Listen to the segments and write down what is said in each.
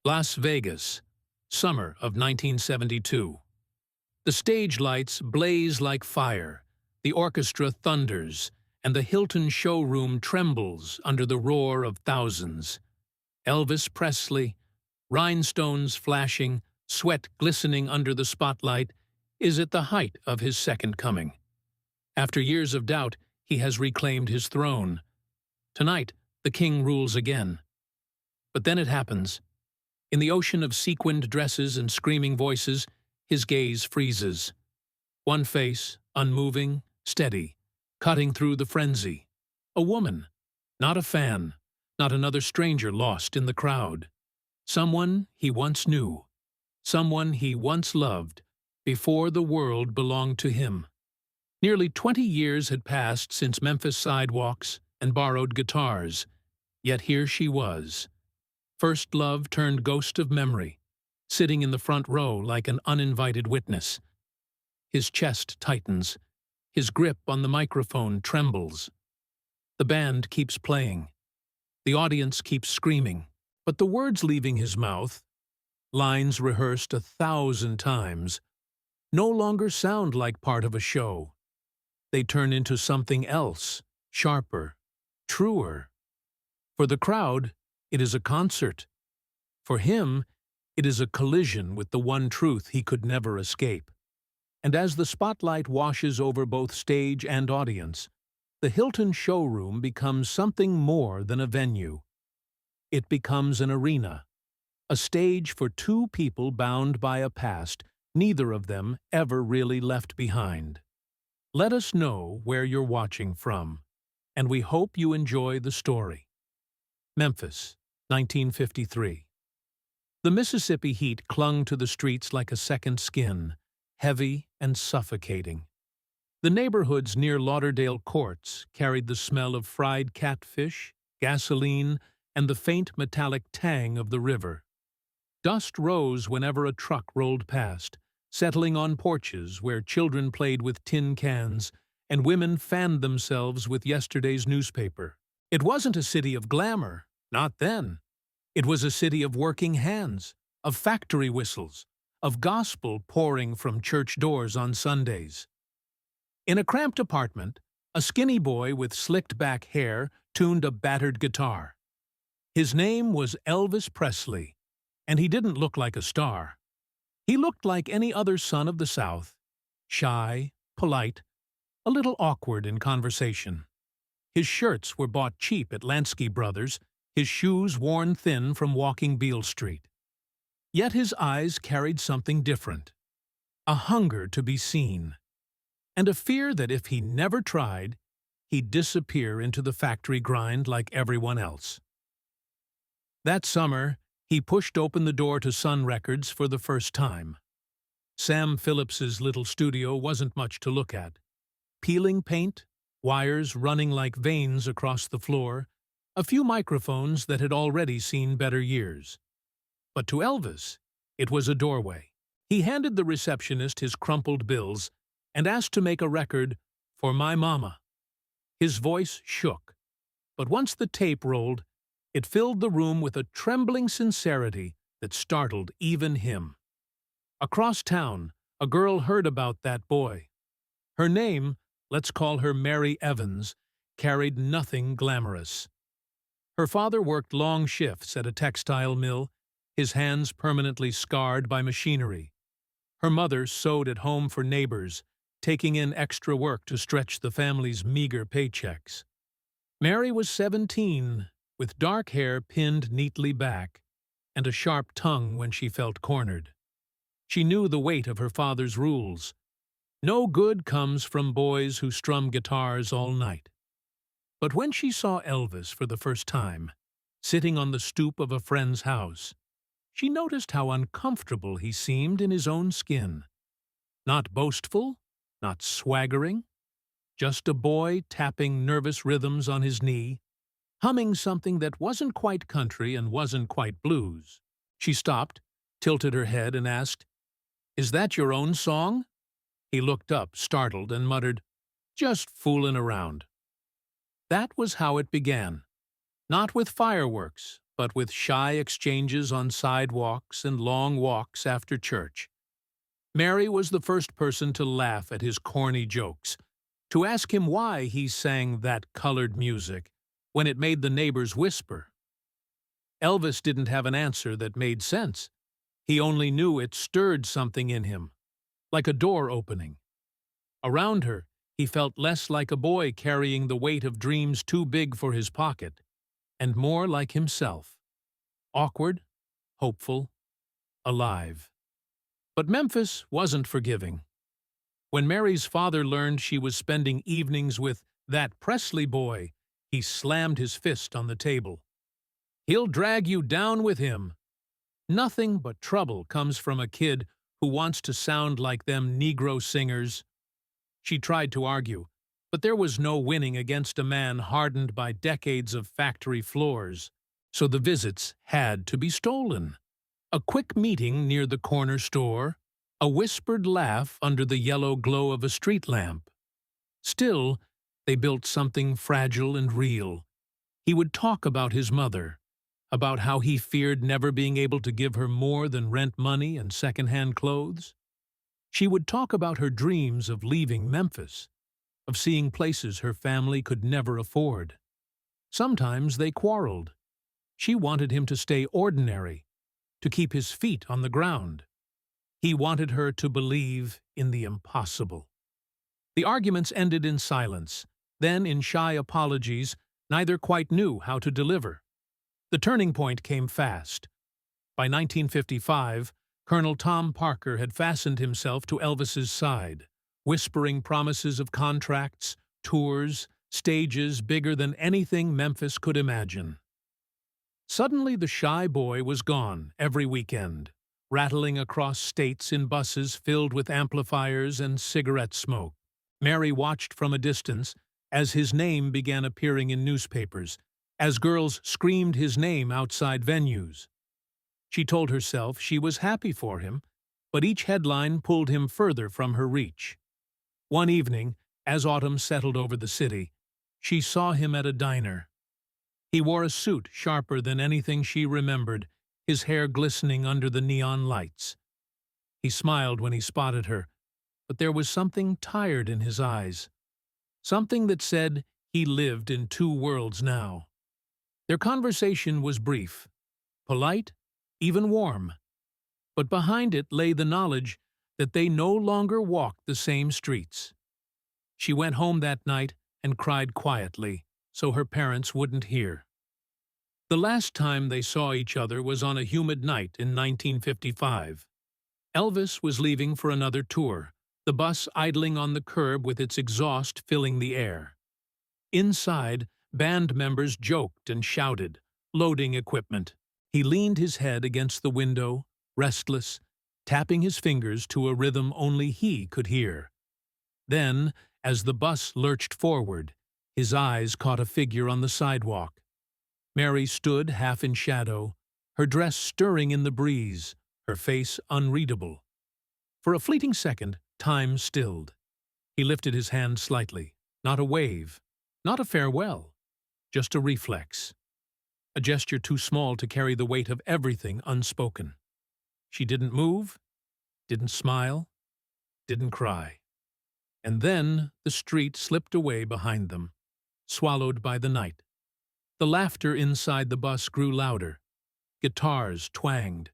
Las Vegas, summer of 1972. The stage lights blaze like fire, the orchestra thunders, and the Hilton showroom trembles under the roar of thousands. Elvis Presley, rhinestones flashing, sweat glistening under the spotlight, is at the height of his second coming. After years of doubt, he has reclaimed his throne. Tonight, the king rules again. But then it happens. In the ocean of sequined dresses and screaming voices, his gaze freezes. One face, unmoving, steady, cutting through the frenzy. A woman, not a fan, not another stranger lost in the crowd. Someone he once knew, someone he once loved, before the world belonged to him. Nearly 20 years had passed since Memphis sidewalks and borrowed guitars, yet here she was. First love turned ghost of memory, sitting in the front row like an uninvited witness. His chest tightens, his grip on the microphone trembles. The band keeps playing. The audience keeps screaming, but the words leaving his mouth, lines rehearsed 1,000 times, no longer sound like part of a show. They turn into something else, sharper, truer. For the crowd, it is a concert. For him, it is a collision with the one truth he could never escape. And as the spotlight washes over both stage and audience, the Hilton showroom becomes something more than a venue. It becomes an arena, a stage for two people bound by a past neither of them ever really left behind. Let us know where you're watching from, and we hope you enjoy the story. Memphis, 1953. The Mississippi heat clung to the streets like a second skin, heavy and suffocating. The neighborhoods near Lauderdale Courts carried the smell of fried catfish, gasoline, and the faint metallic tang of the river. Dust rose whenever a truck rolled past, settling on porches where children played with tin cans and women fanned themselves with yesterday's newspaper. It wasn't a city of glamour, not then. It was a city of working hands, of factory whistles, of gospel pouring from church doors on Sundays. In a cramped apartment, a skinny boy with slicked-back hair tuned a battered guitar. His name was Elvis Presley, and he didn't look like a star. He looked like any other son of the South, shy, polite, a little awkward in conversation. His shirts were bought cheap at Lansky Brothers, his shoes worn thin from walking Beale Street. Yet his eyes carried something different, a hunger to be seen, and a fear that if he never tried, he'd disappear into the factory grind like everyone else. That summer, he pushed open the door to Sun Records for the first time. Sam Phillips's little studio wasn't much to look at. Peeling paint, wires running like veins across the floor, a few microphones that had already seen better years. But to Elvis, it was a doorway. He handed the receptionist his crumpled bills and asked to make a record for My Mama. His voice shook, but once the tape rolled, it filled the room with a trembling sincerity that startled even him. Across town, a girl heard about that boy. Her name, let's call her Mary Evans, carried nothing glamorous. Her father worked long shifts at a textile mill, his hands permanently scarred by machinery. Her mother sewed at home for neighbors, taking in extra work to stretch the family's meager paychecks. Mary was 17, with dark hair pinned neatly back, and a sharp tongue when she felt cornered. She knew the weight of her father's rules. No good comes from boys who strum guitars all night. But when she saw Elvis for the first time, sitting on the stoop of a friend's house, she noticed how uncomfortable he seemed in his own skin. Not boastful, not swaggering, just a boy tapping nervous rhythms on his knee, humming something that wasn't quite country and wasn't quite blues. She stopped, tilted her head, and asked, "Is that your own song?" He looked up, startled, and muttered, "Just foolin' around." That was how it began. Not with fireworks, but with shy exchanges on sidewalks and long walks after church. Mary was the first person to laugh at his corny jokes, to ask him why he sang that colored music when it made the neighbors whisper. Elvis didn't have an answer that made sense. He only knew it stirred something in him, like a door opening. Around her, he felt less like a boy carrying the weight of dreams too big for his pocket, and more like himself. Awkward, hopeful, alive. But Memphis wasn't forgiving. When Mary's father learned she was spending evenings with that Presley boy, he slammed his fist on the table. "He'll drag you down with him. Nothing but trouble comes from a kid who wants to sound like them Negro singers." She tried to argue, but there was no winning against a man hardened by decades of factory floors, so the visits had to be stolen. A quick meeting near the corner store, a whispered laugh under the yellow glow of a street lamp. Still, they built something fragile and real. He would talk about his mother, about how he feared never being able to give her more than rent money and second-hand clothes. She would talk about her dreams of leaving Memphis, of seeing places her family could never afford. Sometimes they quarreled. She wanted him to stay ordinary, to keep his feet on the ground. He wanted her to believe in the impossible. The arguments ended in silence, then in shy apologies neither quite knew how to deliver. The turning point came fast. By 1955, Colonel Tom Parker had fastened himself to Elvis's side, whispering promises of contracts, tours, stages bigger than anything Memphis could imagine. Suddenly the shy boy was gone every weekend, rattling across states in buses filled with amplifiers and cigarette smoke. Mary watched from a distance as his name began appearing in newspapers, as girls screamed his name outside venues. She told herself she was happy for him, but each headline pulled him further from her reach. One evening, as autumn settled over the city, she saw him at a diner. He wore a suit sharper than anything she remembered, his hair glistening under the neon lights. He smiled when he spotted her, but there was something tired in his eyes, something that said he lived in two worlds now. Their conversation was brief, polite, even warm, but behind it lay the knowledge that they no longer walked the same streets. She went home that night and cried quietly, so her parents wouldn't hear. The last time they saw each other was on a humid night in 1955. Elvis was leaving for another tour, the bus idling on the curb with its exhaust filling the air. Inside, band members joked and shouted, loading equipment. He leaned his head against the window, restless, tapping his fingers to a rhythm only he could hear. Then, as the bus lurched forward, his eyes caught a figure on the sidewalk. Mary stood half in shadow, her dress stirring in the breeze, her face unreadable. For a fleeting second, time stilled. He lifted his hand slightly, not a wave, not a farewell, just a reflex. A gesture too small to carry the weight of everything unspoken. She didn't move, didn't smile, didn't cry. And then the street slipped away behind them, swallowed by the night. The laughter inside the bus grew louder. Guitars twanged.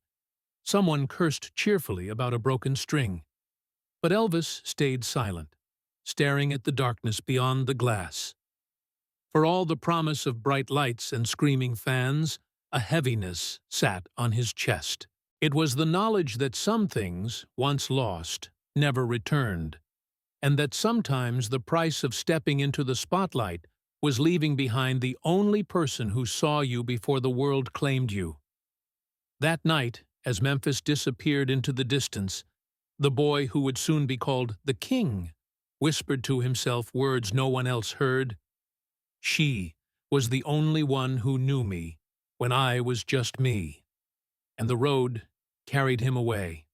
Someone cursed cheerfully about a broken string. But Elvis stayed silent, staring at the darkness beyond the glass. For all the promise of bright lights and screaming fans, a heaviness sat on his chest. It was the knowledge that some things, once lost, never returned, and that sometimes the price of stepping into the spotlight was leaving behind the only person who saw you before the world claimed you. That night, as Memphis disappeared into the distance, the boy who would soon be called the King whispered to himself words no one else heard. She was the only one who knew me when I was just me. And the road carried him away.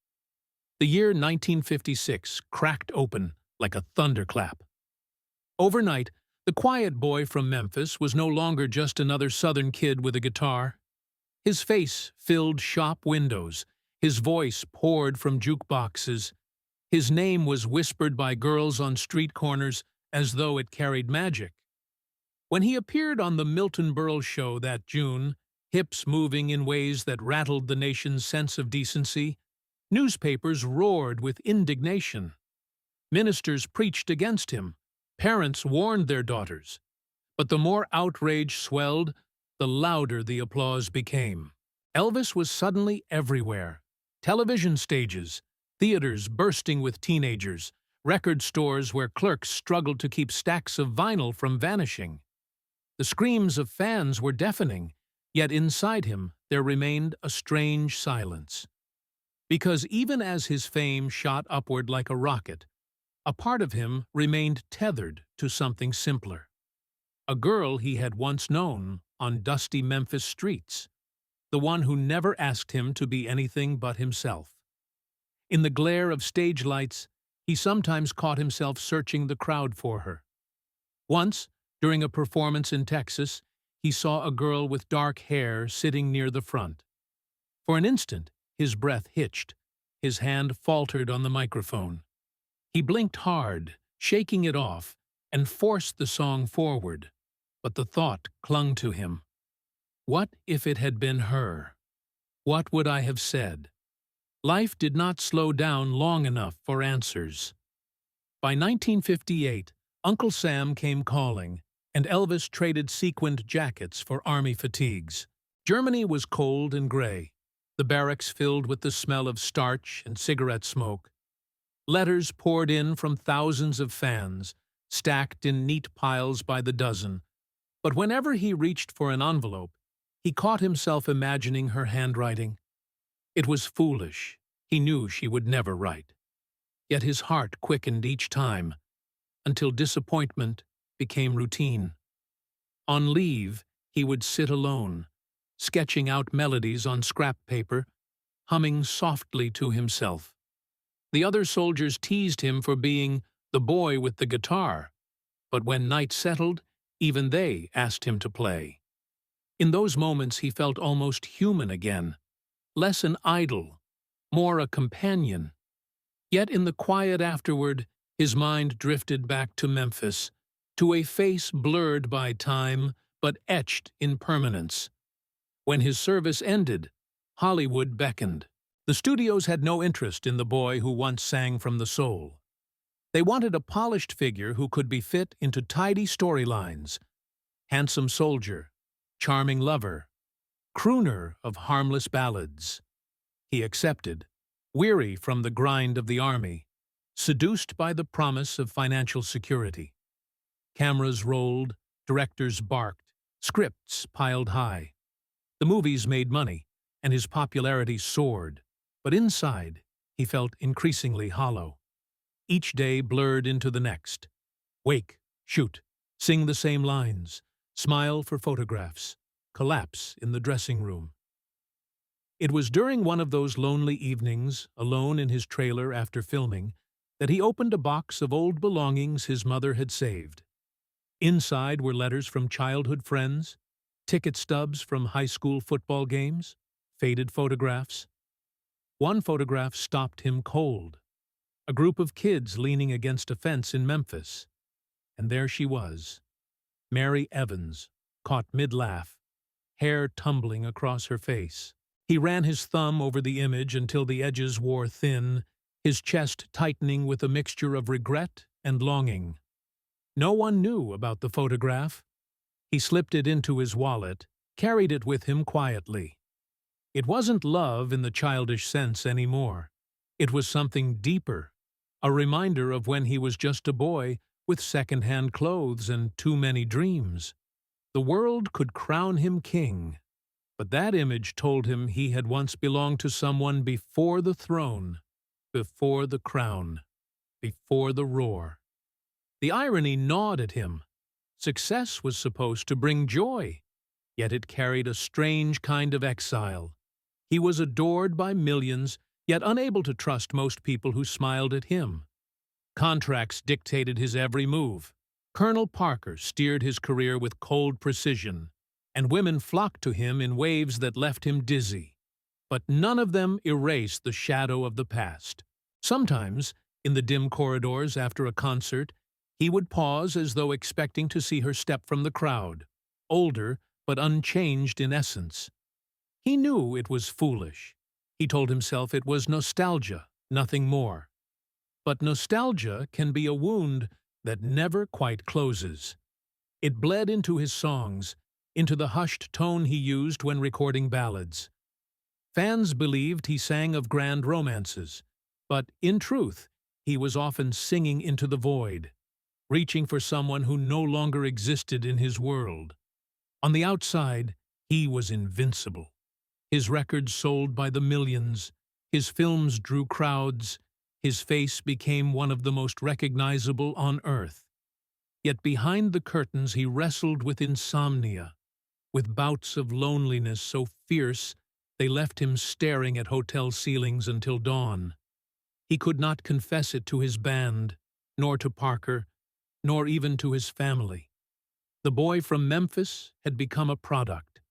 The year 1956 cracked open like a thunderclap. Overnight, the quiet boy from Memphis was no longer just another Southern kid with a guitar. His face filled shop windows, his voice poured from jukeboxes, his name was whispered by girls on street corners as though it carried magic. When he appeared on the Milton Berle show that June, hips moving in ways that rattled the nation's sense of decency, newspapers roared with indignation. Ministers preached against him. Parents warned their daughters. But the more outrage swelled, the louder the applause became. Elvis was suddenly everywhere. Television stages, theaters bursting with teenagers, record stores where clerks struggled to keep stacks of vinyl from vanishing. The screams of fans were deafening, yet inside him there remained a strange silence. Because even as his fame shot upward like a rocket, a part of him remained tethered to something simpler. A girl he had once known on dusty Memphis streets, the one who never asked him to be anything but himself. In the glare of stage lights, he sometimes caught himself searching the crowd for her. Once, during a performance in Texas, he saw a girl with dark hair sitting near the front. For an instant, his breath hitched, his hand faltered on the microphone. He blinked hard, shaking it off, and forced the song forward, but the thought clung to him. What if it had been her? What would I have said? Life did not slow down long enough for answers. By 1958, Uncle Sam came calling, and Elvis traded sequined jackets for army fatigues. Germany was cold and gray, the barracks filled with the smell of starch and cigarette smoke. Letters poured in from thousands of fans, stacked in neat piles by the dozen. But whenever he reached for an envelope, he caught himself imagining her handwriting. It was foolish. He knew she would never write. Yet his heart quickened each time, until disappointment became routine. On leave, he would sit alone, sketching out melodies on scrap paper, humming softly to himself. The other soldiers teased him for being the boy with the guitar, but when night settled, even they asked him to play. In those moments he felt almost human again, less an idol, more a companion. Yet in the quiet afterward, his mind drifted back to Memphis, to a face blurred by time but etched in permanence. When his service ended, Hollywood beckoned. The studios had no interest in the boy who once sang from the soul. They wanted a polished figure who could be fit into tidy storylines. Handsome soldier, charming lover, crooner of harmless ballads. He accepted, weary from the grind of the army, seduced by the promise of financial security. Cameras rolled, directors barked, scripts piled high. The movies made money, and his popularity soared. But inside, he felt increasingly hollow. Each day blurred into the next. Wake, shoot, sing the same lines, smile for photographs, collapse in the dressing room. It was during one of those lonely evenings, alone in his trailer after filming, that he opened a box of old belongings his mother had saved. Inside were letters from childhood friends, ticket stubs from high school football games, faded photographs. One photograph stopped him cold. A group of kids leaning against a fence in Memphis. And there she was, Mary Evans, caught mid-laugh, hair tumbling across her face. He ran his thumb over the image until the edges wore thin, his chest tightening with a mixture of regret and longing. No one knew about the photograph. He slipped it into his wallet, carried it with him quietly. It wasn't love in the childish sense anymore. It was something deeper, a reminder of when he was just a boy with second-hand clothes and too many dreams. The world could crown him king, but that image told him he had once belonged to someone before the throne, before the crown, before the roar. The irony gnawed at him. Success was supposed to bring joy, yet it carried a strange kind of exile. He was adored by millions, yet unable to trust most people who smiled at him. Contracts dictated his every move. Colonel Parker steered his career with cold precision. and women flocked to him in waves that left him dizzy. But none of them erased the shadow of the past. Sometimes, in the dim corridors after a concert, he would pause as though expecting to see her step from the crowd, older but unchanged in essence. He knew it was foolish. He told himself it was nostalgia, nothing more. But nostalgia can be a wound that never quite closes. It bled into his songs, into the hushed tone he used when recording ballads. Fans believed he sang of grand romances, but in truth, he was often singing into the void, reaching for someone who no longer existed in his world. On the outside, he was invincible. His records sold by the millions, his films drew crowds, his face became one of the most recognizable on earth. Yet behind the curtains he wrestled with insomnia, with bouts of loneliness so fierce they left him staring at hotel ceilings until dawn. He could not confess it to his band, nor to Parker, nor even to his family. The boy from Memphis had become a product,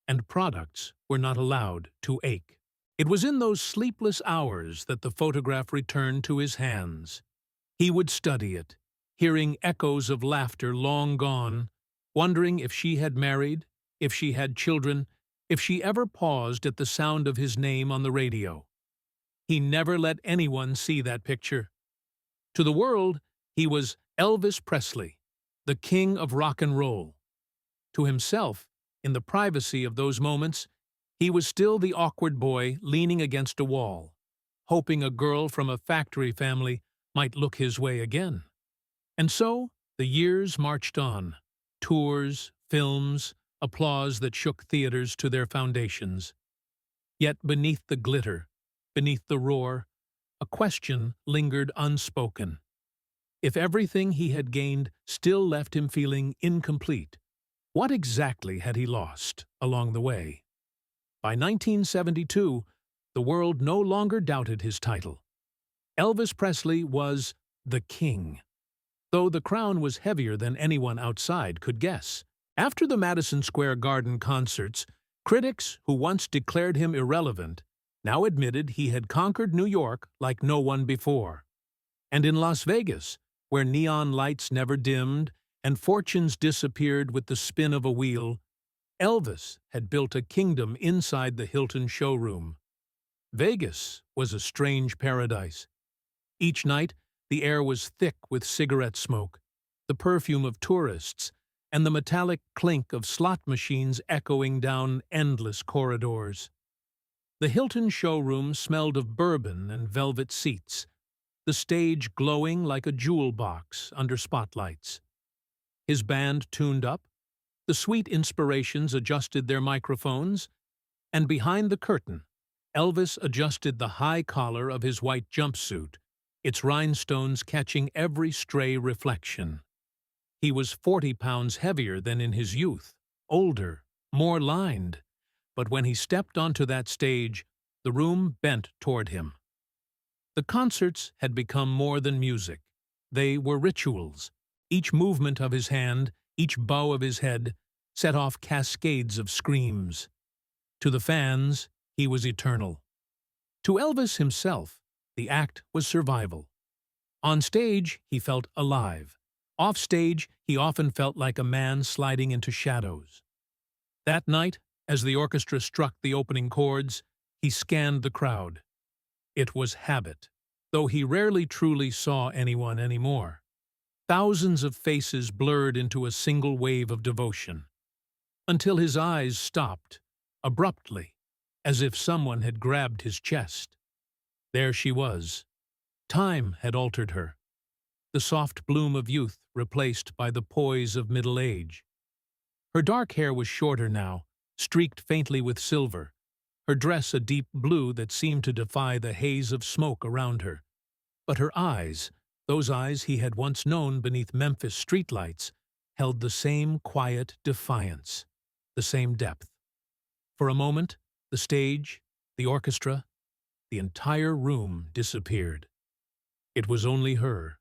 and products were not allowed to ache. It was in those sleepless hours that the photograph returned to his hands. He would study it, hearing echoes of laughter long gone, wondering if she had married, if she had children, if she ever paused at the sound of his name on the radio. He never let anyone see that picture. To the world, he was Elvis Presley, the king of rock and roll. To himself, in the privacy of those moments, he was still the awkward boy leaning against a wall, hoping a girl from a factory family might look his way again. And so, the years marched on. Tours, films, applause that shook theaters to their foundations. Yet beneath the glitter, beneath the roar, a question lingered unspoken. If everything he had gained still left him feeling incomplete, what exactly had he lost along the way? By 1972, the world no longer doubted his title. Elvis Presley was the king, though the crown was heavier than anyone outside could guess. After the Madison Square Garden concerts, critics who once declared him irrelevant now admitted he had conquered New York like no one before. And in Las Vegas, where neon lights never dimmed and fortunes disappeared with the spin of a wheel, Elvis had built a kingdom inside the Hilton showroom. Vegas was a strange paradise. Each night, the air was thick with cigarette smoke, the perfume of tourists, and the metallic clink of slot machines echoing down endless corridors. The Hilton showroom smelled of bourbon and velvet seats, the stage glowing like a jewel box under spotlights. His band tuned up, the sweet inspirations adjusted their microphones, and behind the curtain, Elvis adjusted the high collar of his white jumpsuit, its rhinestones catching every stray reflection. He was 40 pounds heavier than in his youth, older, more lined, but when he stepped onto that stage, the room bent toward him. The concerts had become more than music. They were rituals. Each movement of his hand, each bow of his head, set off cascades of screams. To the fans, he was eternal. To Elvis himself, the act was survival. On stage, he felt alive. Off stage, he often felt like a man sliding into shadows. That night, as the orchestra struck the opening chords, he scanned the crowd. It was habit, though he rarely truly saw anyone anymore. Thousands of faces blurred into a single wave of devotion, until his eyes stopped, abruptly, as if someone had grabbed his chest. There she was. Time had altered her. The soft bloom of youth replaced by the poise of middle age. Her dark hair was shorter now, streaked faintly with silver, her dress a deep blue that seemed to defy the haze of smoke around her. But her eyes, those eyes he had once known beneath Memphis streetlights, held the same quiet defiance, the same depth. For a moment, the stage, the orchestra, the entire room disappeared. It was only her.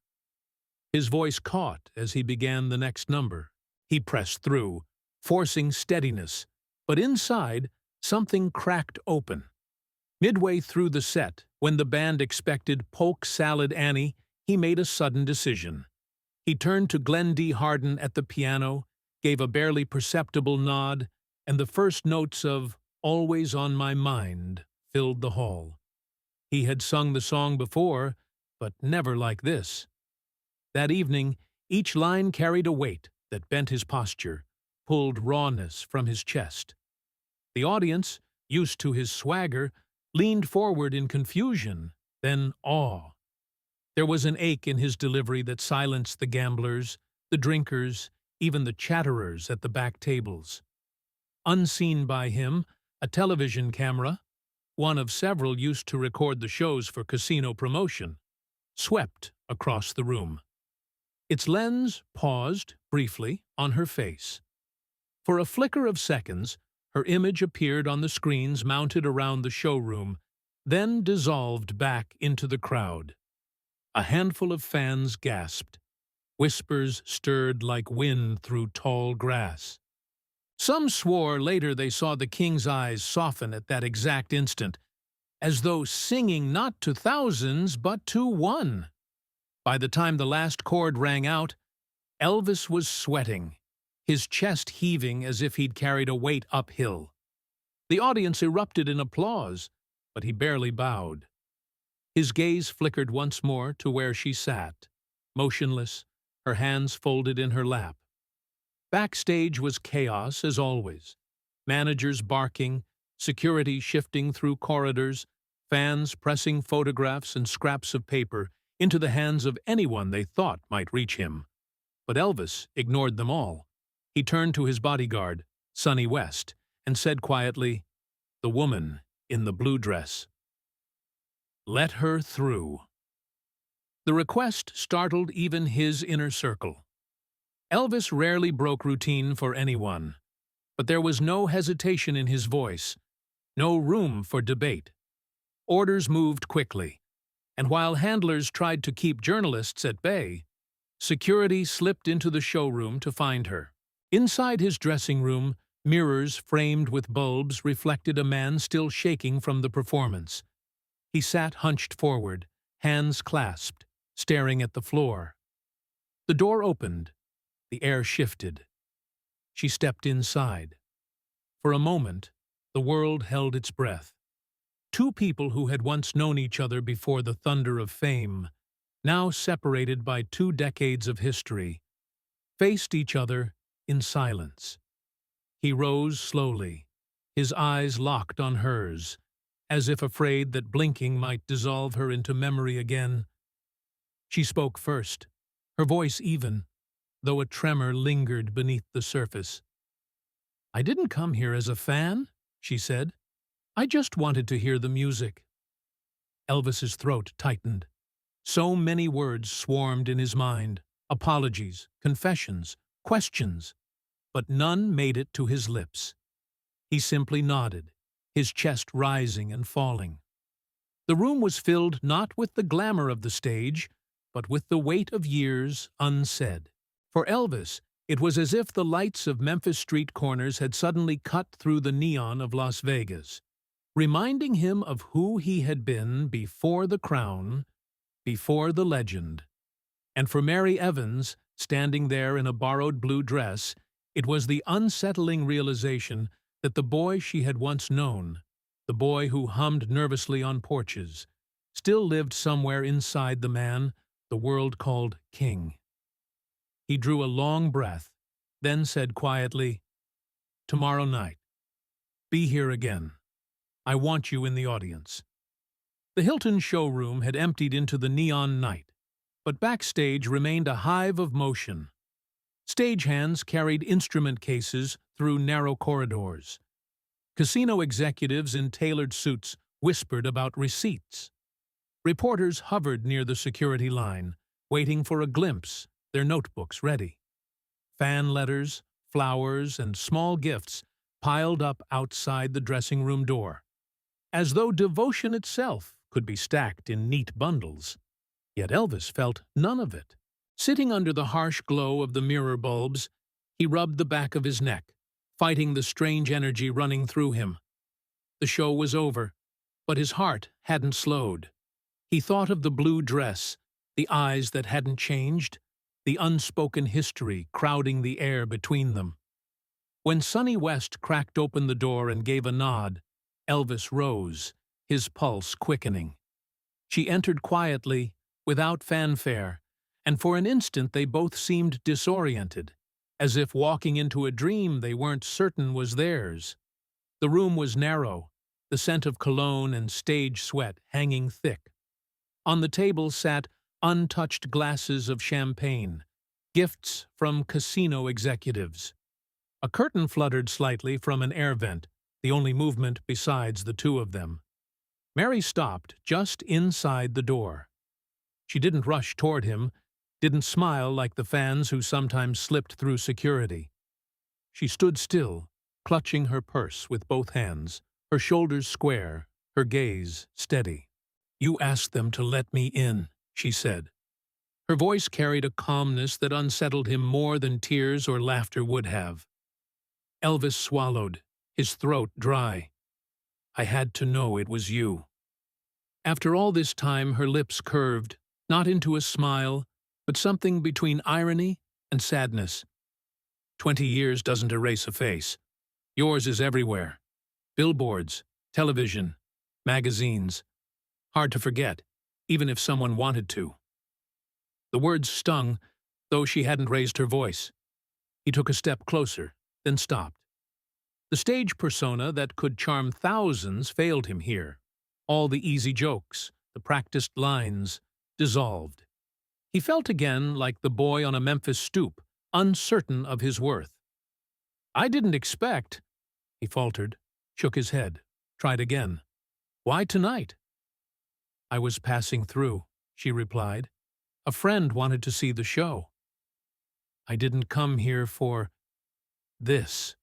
His voice caught as he began the next number. He pressed through, forcing steadiness, but inside, something cracked open. Midway through the set, when the band expected Polk Salad Annie, he made a sudden decision. He turned to Glenn D. Harden at the piano, gave a barely perceptible nod, and the first notes of "Always on My Mind" filled the hall. He had sung the song before, but never like this. That evening, each line carried a weight that bent his posture, pulled rawness from his chest. The audience, used to his swagger, leaned forward in confusion, then awe. There was an ache in his delivery that silenced the gamblers, the drinkers, even the chatterers at the back tables. Unseen by him, a television camera, one of several used to record the shows for casino promotion, swept across the room. Its lens paused, briefly, on her face. For a flicker of seconds, her image appeared on the screens mounted around the showroom, then dissolved back into the crowd. A handful of fans gasped. Whispers stirred like wind through tall grass. Some swore later they saw the king's eyes soften at that exact instant, as though singing not to thousands but to one. By the time the last chord rang out, Elvis was sweating, his chest heaving as if he'd carried a weight uphill. The audience erupted in applause, but he barely bowed. His gaze flickered once more to where she sat, motionless, her hands folded in her lap. Backstage was chaos as always. Managers barking, security shifting through corridors, fans pressing photographs and scraps of paper into the hands of anyone they thought might reach him. But Elvis ignored them all. He turned to his bodyguard, Sonny West, and said quietly, "The woman in the blue dress. Let her through." The request startled even his inner circle. Elvis rarely broke routine for anyone, but there was no hesitation in his voice, no room for debate. Orders moved quickly, and while handlers tried to keep journalists at bay, security slipped into the showroom to find her. Inside his dressing room, mirrors framed with bulbs reflected a man still shaking from the performance. He sat hunched forward, hands clasped, staring at the floor. The door opened. The air shifted. She stepped inside. For a moment, the world held its breath. Two people who had once known each other before the thunder of fame, now separated by 2 decades of history, faced each other in silence. He rose slowly, his eyes locked on hers, as if afraid that blinking might dissolve her into memory again. She spoke first, her voice even, though a tremor lingered beneath the surface. "I didn't come here as a fan," she said. "I just wanted to hear the music." Elvis's throat tightened. So many words swarmed in his mind, apologies, confessions, questions, but none made it to his lips. He simply nodded, his chest rising and falling. The room was filled not with the glamour of the stage, but with the weight of years unsaid. For Elvis, it was as if the lights of Memphis street corners had suddenly cut through the neon of Las Vegas, reminding him of who he had been before the crown, before the legend. And for Mary Evans, standing there in a borrowed blue dress, it was the unsettling realization that the boy she had once known, the boy who hummed nervously on porches, still lived somewhere inside the man the world called king. He drew a long breath, then said quietly, "Tomorrow night. Be here again. I want you in the audience." The Hilton showroom had emptied into the neon night, but backstage remained a hive of motion. Stagehands carried instrument cases through narrow corridors. Casino executives in tailored suits whispered about receipts. Reporters hovered near the security line, waiting for a glimpse, their notebooks ready. Fan letters, flowers, and small gifts piled up outside the dressing room door, as though devotion itself could be stacked in neat bundles. Yet Elvis felt none of it. Sitting under the harsh glow of the mirror bulbs, he rubbed the back of his neck, fighting the strange energy running through him. The show was over, but his heart hadn't slowed. He thought of the blue dress, the eyes that hadn't changed, the unspoken history crowding the air between them. When Sonny West cracked open the door and gave a nod, Elvis rose, his pulse quickening. She entered quietly, without fanfare, and for an instant they both seemed disoriented, as if walking into a dream they weren't certain was theirs. The room was narrow, the scent of cologne and stage sweat hanging thick. On the table sat untouched glasses of champagne, gifts from casino executives. A curtain fluttered slightly from an air vent, the only movement besides the two of them. Mary stopped just inside the door. She didn't rush toward him, didn't smile like the fans who sometimes slipped through security. She stood still, clutching her purse with both hands, her shoulders square, her gaze steady. "You asked them to let me in," she said. Her voice carried a calmness that unsettled him more than tears or laughter would have. Elvis swallowed, his throat dry. "I had to know it was you." After all this time, her lips curved, not into a smile, but something between irony and sadness. 20 years doesn't erase a face. Yours is everywhere. Billboards, television, magazines. Hard to forget, even if someone wanted to. The words stung, though she hadn't raised her voice. He took a step closer, then stopped. The stage persona that could charm thousands failed him here. All the easy jokes, the practiced lines, dissolved. He felt again like the boy on a Memphis stoop, uncertain of his worth. "I didn't expect," he faltered, shook his head, tried again. "Why tonight?" "I was passing through," she replied. "A friend wanted to see the show. I didn't come here for this."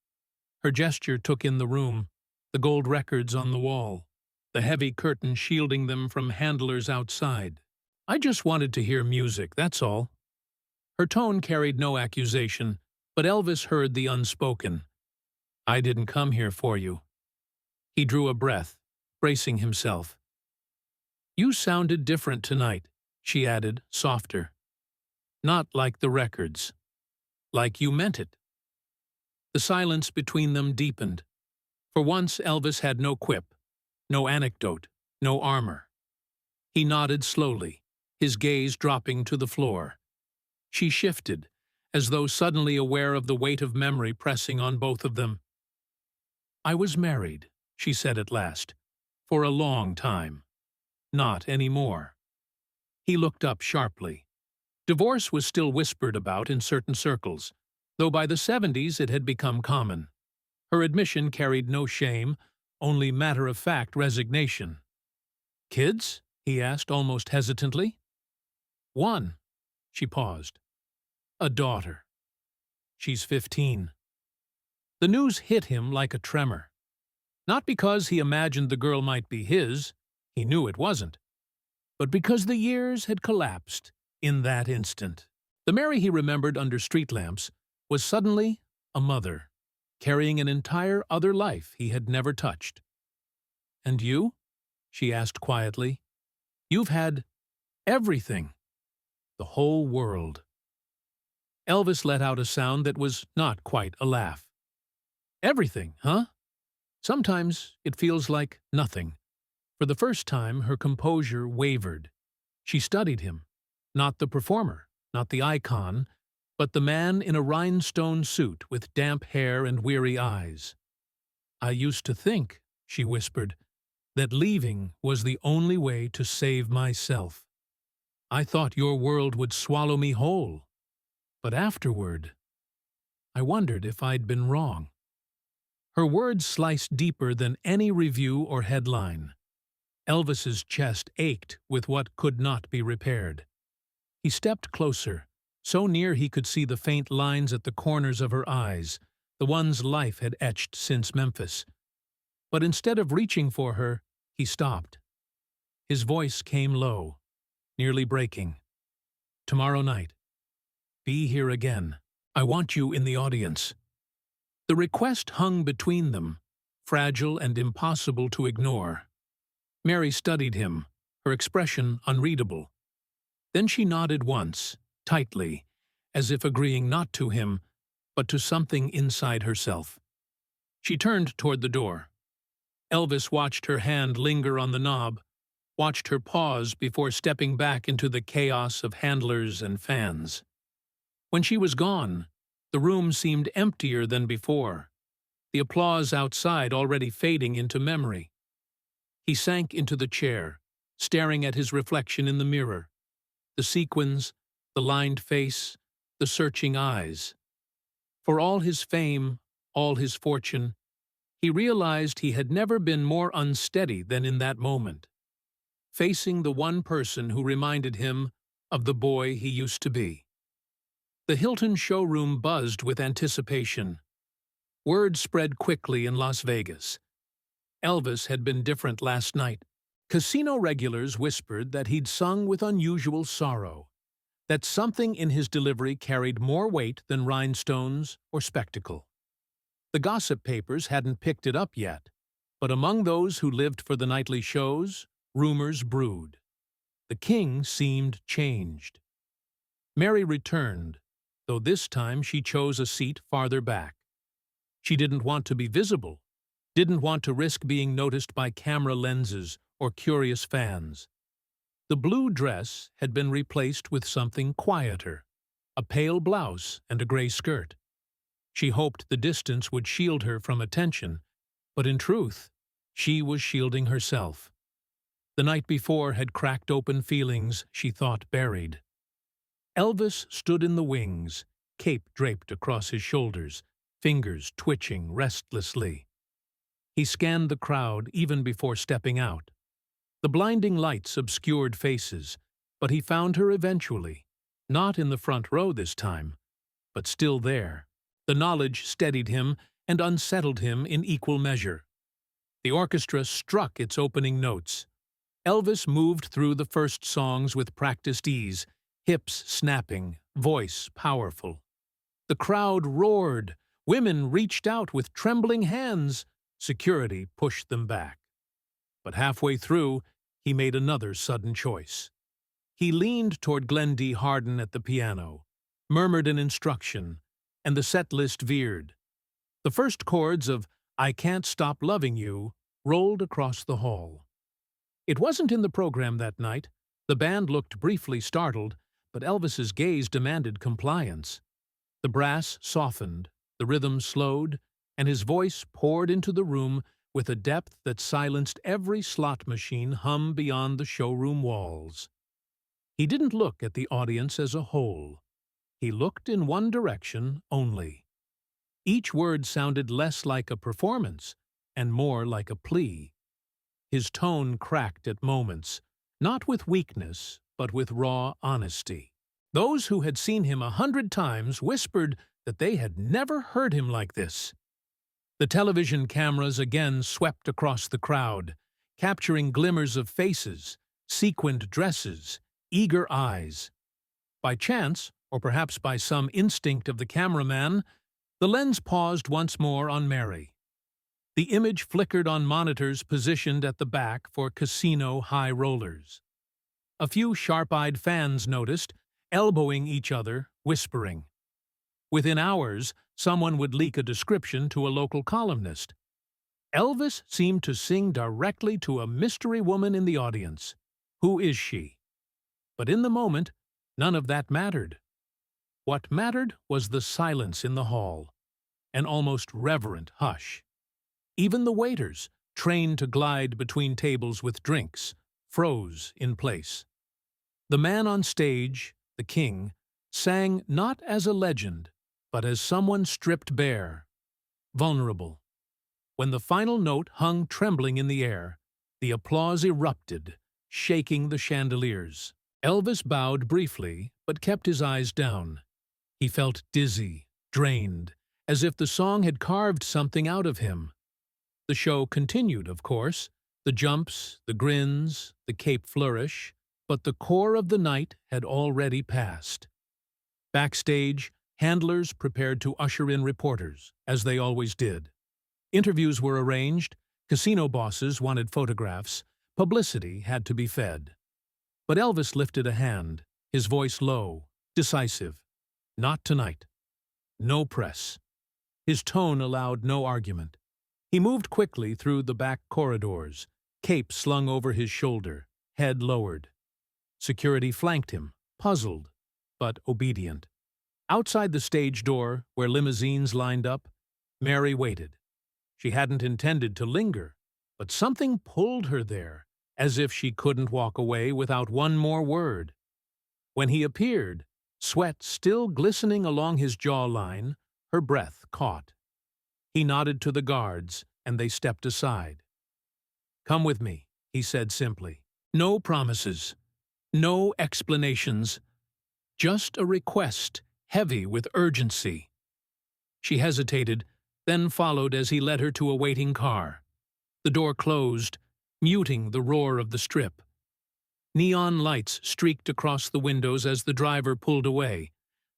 Her gesture took in the room, the gold records on the wall, the heavy curtain shielding them from handlers outside. "I just wanted to hear music, that's all." Her tone carried no accusation, but Elvis heard the unspoken. "I didn't come here for you." He drew a breath, bracing himself. "You sounded different tonight," she added, softer. "Not like the records. Like you meant it." The silence between them deepened. For once Elvis had no quip, no anecdote, no armor. He nodded slowly, his gaze dropping to the floor. She shifted, as though suddenly aware of the weight of memory pressing on both of them. "I was married," she said at last, "for a long time. Not anymore." He looked up sharply. Divorce was still whispered about in certain circles, though by the 70s it had become common. Her admission carried no shame, only matter-of-fact resignation. "Kids?" he asked almost hesitantly. "One." She paused. "A daughter. She's 15. The news hit him like a tremor. Not because he imagined the girl might be his, he knew it wasn't, but because the years had collapsed in that instant. The Mary he remembered under street lamps was suddenly a mother, carrying an entire other life he had never touched. "And you?" she asked quietly. "You've had everything. The whole world." Elvis let out a sound that was not quite a laugh. "Everything, huh? Sometimes it feels like nothing." For the first time, her composure wavered. She studied him, not the performer, not the icon, but the man in a rhinestone suit with damp hair and weary eyes. "I used to think," she whispered, "that leaving was the only way to save myself. I thought your world would swallow me whole. But afterward, I wondered if I'd been wrong." Her words sliced deeper than any review or headline. Elvis's chest ached with what could not be repaired. He stepped closer, so near he could see the faint lines at the corners of her eyes, the ones life had etched since Memphis. But instead of reaching for her, he stopped. His voice came low, nearly breaking. "Tomorrow night. Be here again. I want you in the audience." The request hung between them, fragile and impossible to ignore. Mary studied him, her expression unreadable. Then she nodded once, tightly, as if agreeing not to him, but to something inside herself. She turned toward the door. Elvis watched her hand linger on the knob, watched her pause before stepping back into the chaos of handlers and fans. When she was gone, the room seemed emptier than before, the applause outside already fading into memory. He sank into the chair, staring at his reflection in the mirror. The sequins, the lined face, the searching eyes. For all his fame, all his fortune, he realized he had never been more unsteady than in that moment, facing the one person who reminded him of the boy he used to be. The Hilton showroom buzzed with anticipation. Word spread quickly in Las Vegas. Elvis had been different last night. Casino regulars whispered that he'd sung with unusual sorrow, that something in his delivery carried more weight than rhinestones or spectacle. The gossip papers hadn't picked it up yet, but among those who lived for the nightly shows, rumors brewed. The king seemed changed. Mary returned, though this time she chose a seat farther back. She didn't want to be visible, didn't want to risk being noticed by camera lenses or curious fans. The blue dress had been replaced with something quieter, a pale blouse and a gray skirt. She hoped the distance would shield her from attention, but in truth, she was shielding herself. The night before had cracked open feelings she thought buried. Elvis stood in the wings, cape draped across his shoulders, fingers twitching restlessly. He scanned the crowd even before stepping out. The blinding lights obscured faces, but he found her eventually, not in the front row this time, but still there. The knowledge steadied him and unsettled him in equal measure. The orchestra struck its opening notes. Elvis moved through the first songs with practiced ease, hips snapping, voice powerful. The crowd roared. Women reached out with trembling hands. Security pushed them back. But halfway through, he made another sudden choice. He leaned toward Glenn D. Hardin at the piano, murmured an instruction, and the set list veered. The first chords of "I Can't Stop Loving You" rolled across the hall. It wasn't in the program that night. The band looked briefly startled, but Elvis's gaze demanded compliance. The brass softened, the rhythm slowed, and his voice poured into the room with a depth that silenced every slot machine hum beyond the showroom walls. He didn't look at the audience as a whole. He looked in one direction only. Each word sounded less like a performance and more like a plea. His tone cracked at moments, not with weakness, but with raw honesty. Those who had seen him 100 times whispered that they had never heard him like this. The television cameras again swept across the crowd, capturing glimmers of faces, sequined dresses, eager eyes. By chance, or perhaps by some instinct of the cameraman, the lens paused once more on Mary. The image flickered on monitors positioned at the back for casino high rollers. A few sharp-eyed fans noticed, elbowing each other, whispering. Within hours, someone would leak a description to a local columnist. Elvis seemed to sing directly to a mystery woman in the audience. Who is she? But in the moment, none of that mattered. What mattered was the silence in the hall, an almost reverent hush. Even the waiters, trained to glide between tables with drinks, froze in place. The man on stage, the king, sang not as a legend, but as someone stripped bare, vulnerable. When the final note hung trembling in the air, the applause erupted, shaking the chandeliers. Elvis bowed briefly, but kept his eyes down. He felt dizzy, drained, as if the song had carved something out of him. The show continued, of course, the jumps, the grins, the cape flourish, but the core of the night had already passed. Backstage, Handlers prepared to usher in reporters, as they always did. Interviews were arranged, casino bosses wanted photographs, publicity had to be fed. But Elvis lifted a hand, his voice low, decisive. Not tonight. No press. His tone allowed no argument. He moved quickly through the back corridors, cape slung over his shoulder, head lowered. Security flanked him, puzzled, but obedient. Outside the stage door, where limousines lined up, Mary waited. She hadn't intended to linger, but something pulled her there, as if she couldn't walk away without one more word. When he appeared, sweat still glistening along his jawline, her breath caught. He nodded to the guards, and they stepped aside. "Come with me," he said simply. "No promises, no explanations, just a request heavy with urgency." She hesitated, then followed as he led her to a waiting car. The door closed, muting the roar of the Strip. Neon lights streaked across the windows as the driver pulled away,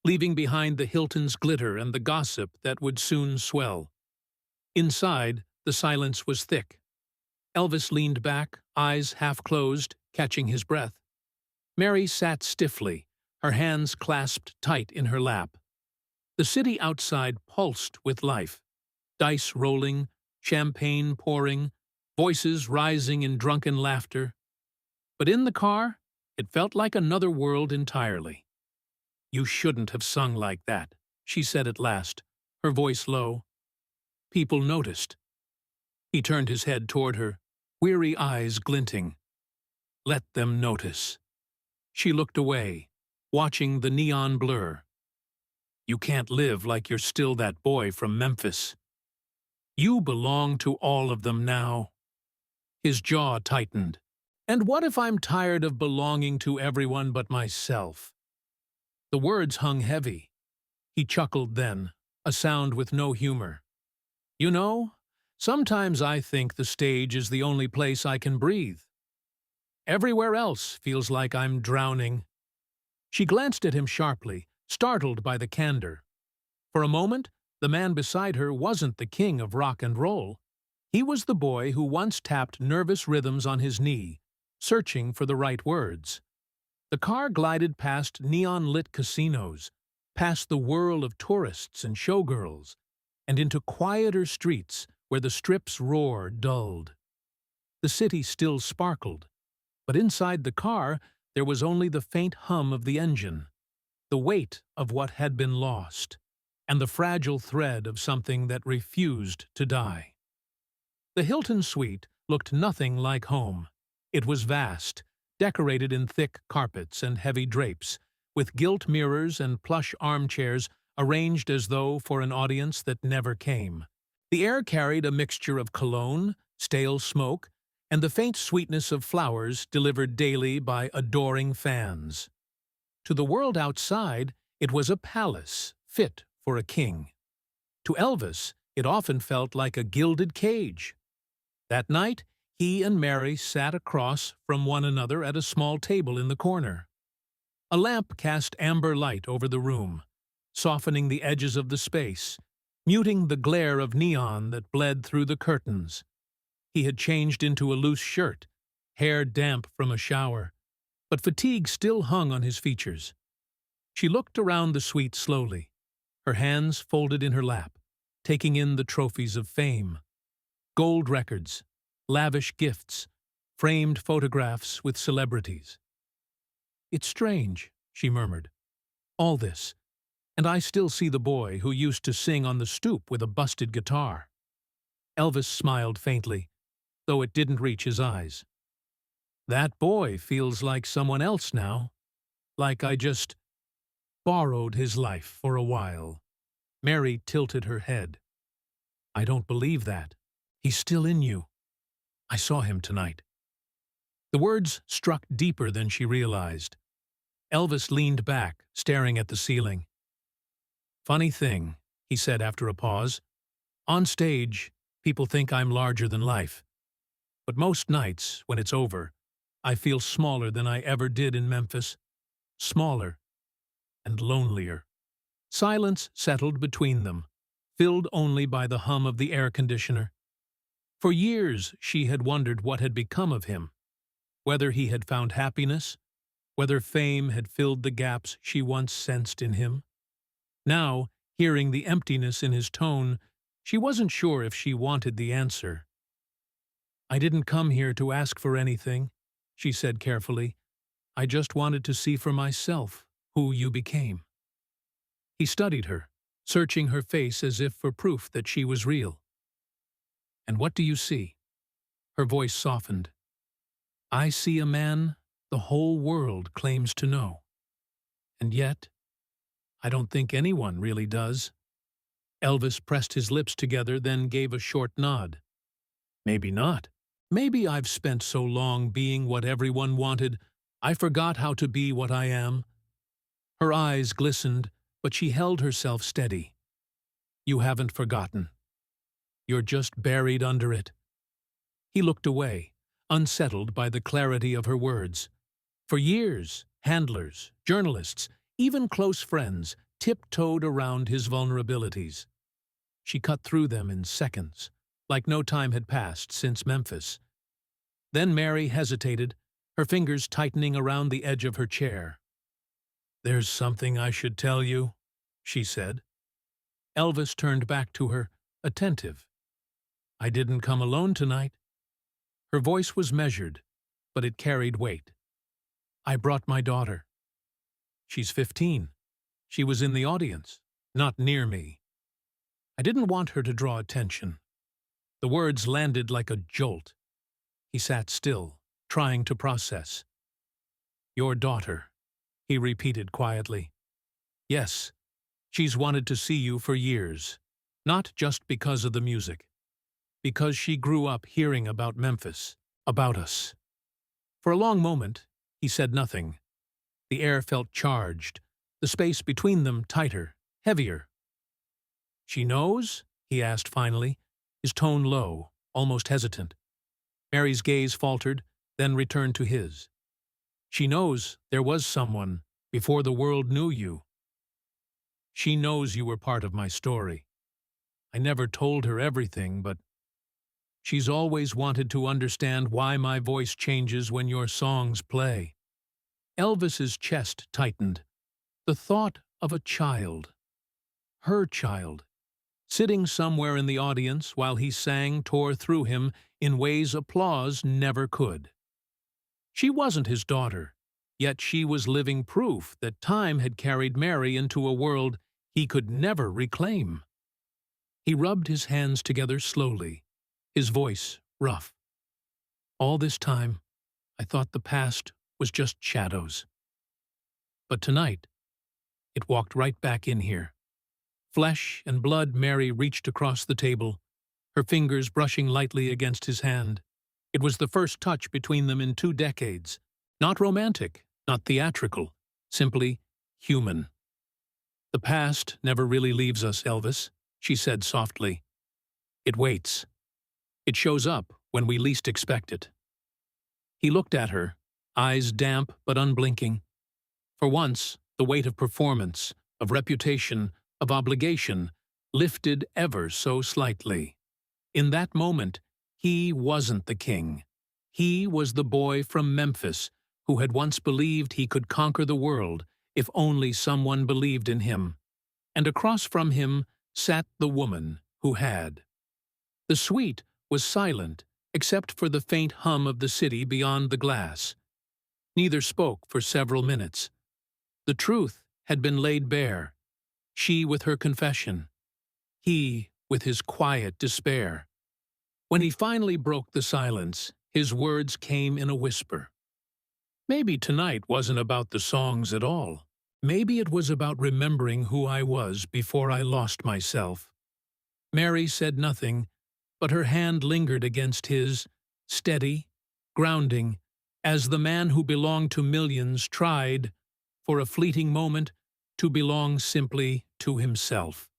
leaving behind the Hilton's glitter and the gossip that would soon swell. Inside, the silence was thick. Elvis leaned back, eyes half closed, catching his breath. Mary sat stiffly, her hands clasped tight in her lap. The city outside pulsed with life. Dice rolling, champagne pouring, voices rising in drunken laughter. But in the car, it felt like another world entirely. "You shouldn't have sung like that," she said at last, her voice low. People noticed. He turned his head toward her, weary eyes glinting. "Let them notice." She looked away, watching the neon blur. "You can't live like you're still that boy from Memphis. You belong to all of them now." His jaw tightened. "And what if I'm tired of belonging to everyone but myself?" The words hung heavy. He chuckled then, a sound with no humor. "You know, sometimes I think the stage is the only place I can breathe. Everywhere else feels like I'm drowning." She glanced at him sharply, startled by the candor. For a moment, the man beside her wasn't the king of rock and roll. He was the boy who once tapped nervous rhythms on his knee, searching for the right words. The car glided past neon-lit casinos, past the whirl of tourists and showgirls, and into quieter streets where the Strip's roar dulled. The city still sparkled, but inside the car there was only the faint hum of the engine, the weight of what had been lost, and the fragile thread of something that refused to die. The Hilton suite looked nothing like home. It was vast, decorated in thick carpets and heavy drapes, with gilt mirrors and plush armchairs arranged as though for an audience that never came. The air carried a mixture of cologne, stale smoke, and the faint sweetness of flowers delivered daily by adoring fans. To the world outside, it was a palace fit for a king. To Elvis, it often felt like a gilded cage. That night, he and Mary sat across from one another at a small table in the corner. A lamp cast amber light over the room, softening the edges of the space, muting the glare of neon that bled through the curtains. He had changed into a loose shirt, hair damp from a shower, but fatigue still hung on his features. She looked around the suite slowly, her hands folded in her lap, taking in the trophies of fame. Gold records, lavish gifts, framed photographs with celebrities. "It's strange," she murmured. "All this, and I still see the boy who used to sing on the stoop with a busted guitar." Elvis smiled faintly, though it didn't reach his eyes. "That boy feels like someone else now, like I just borrowed his life for a while." Mary tilted her head. "I don't believe that. He's still in you. I saw him tonight." The words struck deeper than she realized. Elvis leaned back, staring at the ceiling. "Funny thing," he said after a pause. "On stage, people think I'm larger than life. But most nights, when it's over, I feel smaller than I ever did in Memphis. Smaller and lonelier." Silence settled between them, filled only by the hum of the air conditioner. For years she had wondered what had become of him, whether he had found happiness, whether fame had filled the gaps she once sensed in him. Now, hearing the emptiness in his tone, she wasn't sure if she wanted the answer. "I didn't come here to ask for anything," she said carefully. "I just wanted to see for myself who you became." He studied her, searching her face as if for proof that she was real. "And what do you see?" Her voice softened. "I see a man the whole world claims to know. And yet, I don't think anyone really does." Elvis pressed his lips together, then gave a short nod. "Maybe not. Maybe I've spent so long being what everyone wanted, I forgot how to be what I am." Her eyes glistened, but she held herself steady. "You haven't forgotten. You're just buried under it." He looked away, unsettled by the clarity of her words. For years, handlers, journalists, even close friends tiptoed around his vulnerabilities. She cut through them in seconds, like no time had passed since Memphis. Then Mary hesitated, her fingers tightening around the edge of her chair. "There's something I should tell you," she said. Elvis turned back to her, attentive. "I didn't come alone tonight." Her voice was measured, but it carried weight. "I brought my daughter. She's 15. She was in the audience, not near me. I didn't want her to draw attention." The words landed like a jolt. He sat still, trying to process. "Your daughter," he repeated quietly. "Yes, she's wanted to see you for years, not just because of the music, because she grew up hearing about Memphis, about us." For a long moment, he said nothing. The air felt charged, the space between them tighter, heavier. "She knows?" he asked finally, his tone low, almost hesitant. Mary's gaze faltered, then returned to his. "She knows there was someone before the world knew you. She knows you were part of my story. I never told her everything, but she's always wanted to understand why my voice changes when your songs play." Elvis's chest tightened. The thought of a child, her child, sitting somewhere in the audience while he sang tore through him in ways applause never could. She wasn't his daughter, yet she was living proof that time had carried Mary into a world he could never reclaim. He rubbed his hands together slowly, his voice rough. "All this time, I thought the past was just shadows. But tonight, it walked right back in here." Flesh and blood, Mary reached across the table, her fingers brushing lightly against his hand. It was the first touch between them in 2 decades. Not romantic, not theatrical, simply human. "The past never really leaves us, Elvis," she said softly. "It waits. It shows up when we least expect it." He looked at her, eyes damp but unblinking. For once, the weight of performance, of reputation, of obligation, lifted ever so slightly. In that moment, he wasn't the king. He was the boy from Memphis who had once believed he could conquer the world if only someone believed in him. And across from him sat the woman who had. The suite was silent, except for the faint hum of the city beyond the glass. Neither spoke for several minutes. The truth had been laid bare. She with her confession. He with his quiet despair. When he finally broke the silence, his words came in a whisper. "Maybe tonight wasn't about the songs at all. Maybe it was about remembering who I was before I lost myself." Mary said nothing, but her hand lingered against his, steady, grounding, as the man who belonged to millions tried, for a fleeting moment, to belong simply to himself.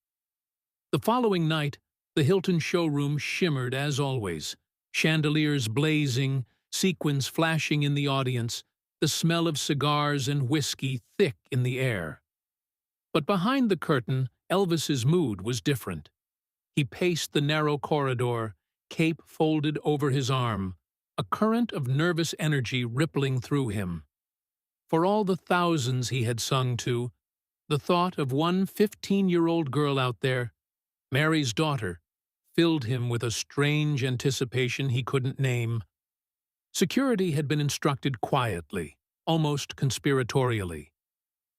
The following night, the Hilton showroom shimmered as always, chandeliers blazing, sequins flashing in the audience, the smell of cigars and whiskey thick in the air. But behind the curtain, Elvis's mood was different. He paced the narrow corridor, cape folded over his arm, a current of nervous energy rippling through him. For all the thousands he had sung to, the thought of one 15-year-old girl out there, Mary's daughter, filled him with a strange anticipation he couldn't name. Security had been instructed quietly, almost conspiratorially.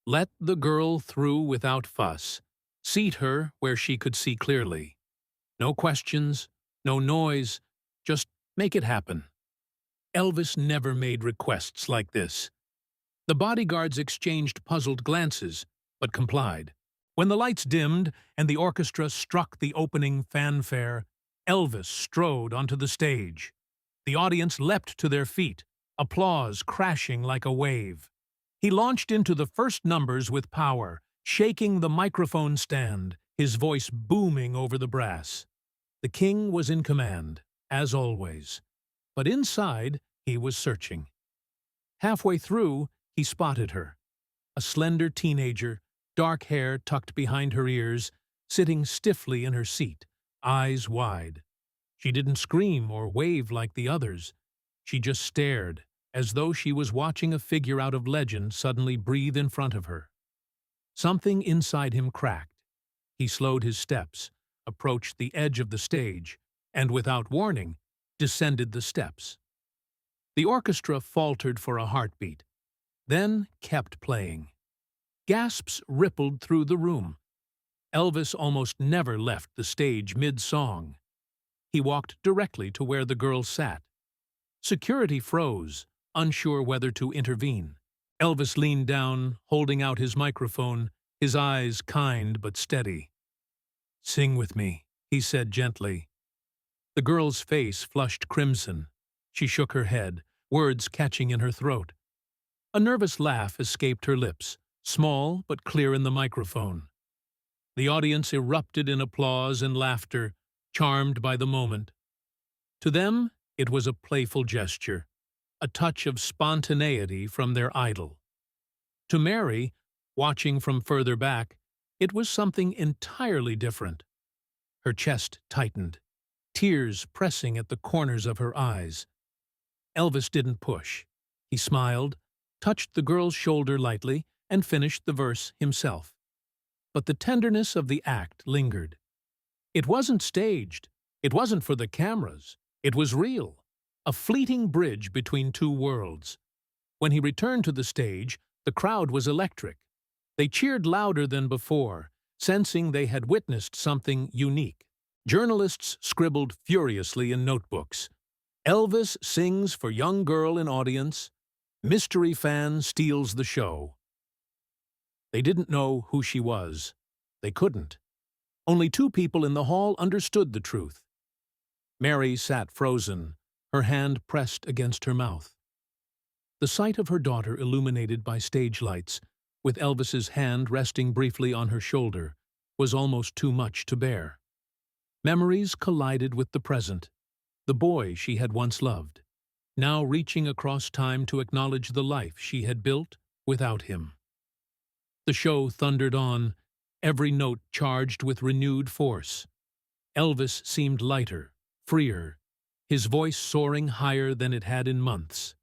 Let the girl through without fuss. Seat her where she could see clearly. No questions, no noise, just make it happen. Elvis never made requests like this. The bodyguards exchanged puzzled glances, but complied. When the lights dimmed and the orchestra struck the opening fanfare, Elvis strode onto the stage. The audience leapt to their feet, applause crashing like a wave. He launched into the first numbers with power, shaking the microphone stand, his voice booming over the brass. The king was in command, as always. But inside, he was searching. Halfway through, he spotted her. A slender teenager, dark hair tucked behind her ears, sitting stiffly in her seat, eyes wide. She didn't scream or wave like the others. She just stared, as though she was watching a figure out of legend suddenly breathe in front of her. Something inside him cracked. He slowed his steps, approached the edge of the stage, and without warning, descended the steps. The orchestra faltered for a heartbeat, then kept playing. Gasps rippled through the room. Elvis almost never left the stage mid-song. He walked directly to where the girl sat. Security froze, unsure whether to intervene. Elvis leaned down, holding out his microphone, his eyes kind but steady. "Sing with me," he said gently. The girl's face flushed crimson. She shook her head, words catching in her throat. A nervous laugh escaped her lips, small but clear in the microphone. The audience erupted in applause and laughter, charmed by the moment. To them, it was a playful gesture, a touch of spontaneity from their idol. To Mary, watching from further back, it was something entirely different. Her chest tightened, tears pressing at the corners of her eyes. Elvis didn't push. He smiled, touched the girl's shoulder lightly, and finished the verse himself. But the tenderness of the act lingered. It wasn't staged. It wasn't for the cameras. It was real, a fleeting bridge between two worlds. When he returned to the stage, the crowd was electric. They cheered louder than before, sensing they had witnessed something unique. Journalists scribbled furiously in notebooks. "Elvis sings for young girl in audience. Mystery fan steals the show." They didn't know who she was. They couldn't. Only two people in the hall understood the truth. Mary sat frozen, her hand pressed against her mouth. The sight of her daughter illuminated by stage lights, with Elvis's hand resting briefly on her shoulder, was almost too much to bear. Memories collided with the present, the boy she had once loved, now reaching across time to acknowledge the life she had built without him. The show thundered on, every note charged with renewed force. Elvis seemed lighter, freer, his voice soaring higher than it had in months.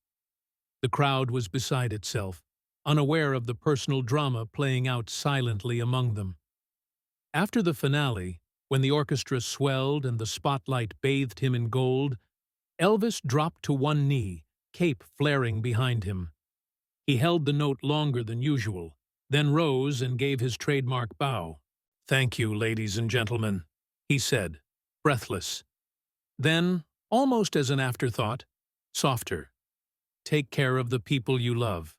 The crowd was beside itself, unaware of the personal drama playing out silently among them. After the finale, when the orchestra swelled and the spotlight bathed him in gold, Elvis dropped to one knee, cape flaring behind him. He held the note longer than usual, then rose and gave his trademark bow. "Thank you, ladies and gentlemen," he said, breathless. Then, almost as an afterthought, softer, "Take care of the people you love."